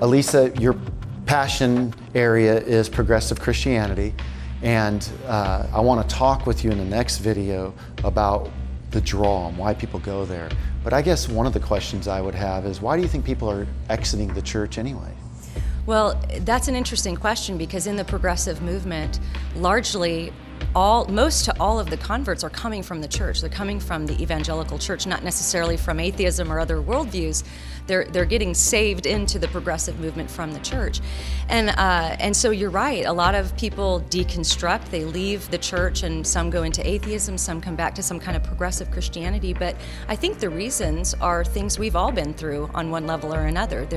Alisa, your passion area is progressive Christianity, and I want to talk with you in the next video about the draw and why people go there. But I guess one of the questions I would have is, why do you think people are exiting the church anyway? Well, that's an interesting question, because in the progressive movement, largely most to all of the converts are coming from the church. They're coming from the evangelical church, not necessarily from atheism or other worldviews. They're getting saved into the progressive movement from the church. And so you're right, a lot of people deconstruct, they leave the church, and some go into atheism, some come back to some kind of progressive Christianity. But I think the reasons are things we've all been through on one level or another.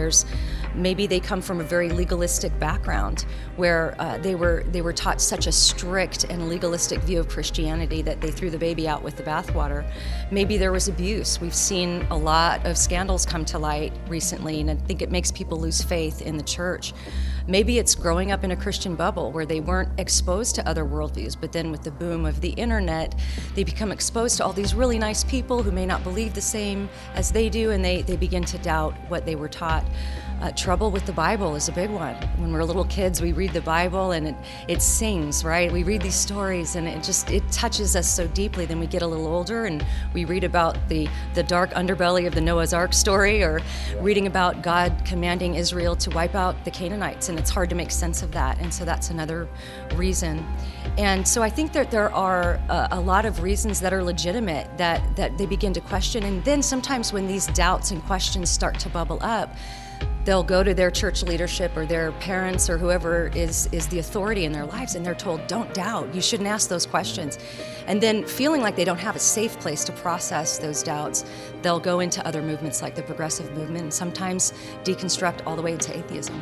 Maybe they come from a very legalistic background where they were taught such a strict and legalistic view of Christianity that they threw the baby out with the bathwater. Maybe there was abuse. We've seen a lot of scandals come to light recently, and I think it makes people lose faith in the church. Maybe it's growing up in a Christian bubble where they weren't exposed to other worldviews, but then with the boom of the internet, they become exposed to all these really nice people who may not believe the same as they do, and they begin to doubt what they were taught. Trouble with the Bible is a big one. When we're little kids, we read the Bible and it sings, right? We read these stories and it touches us so deeply. Then we get a little older and we read about the dark underbelly of the Noah's Ark story, or reading about God commanding Israel to wipe out the Canaanites, and it's hard to make sense of that. And so that's another reason. And so I think that there are a lot of reasons that are legitimate that they begin to question. And then sometimes when these doubts and questions start to bubble up, they'll go to their church leadership or their parents or whoever is the authority in their lives, and they're told, don't doubt, you shouldn't ask those questions. And then feeling like they don't have a safe place to process those doubts, they'll go into other movements like the progressive movement and sometimes deconstruct all the way into atheism.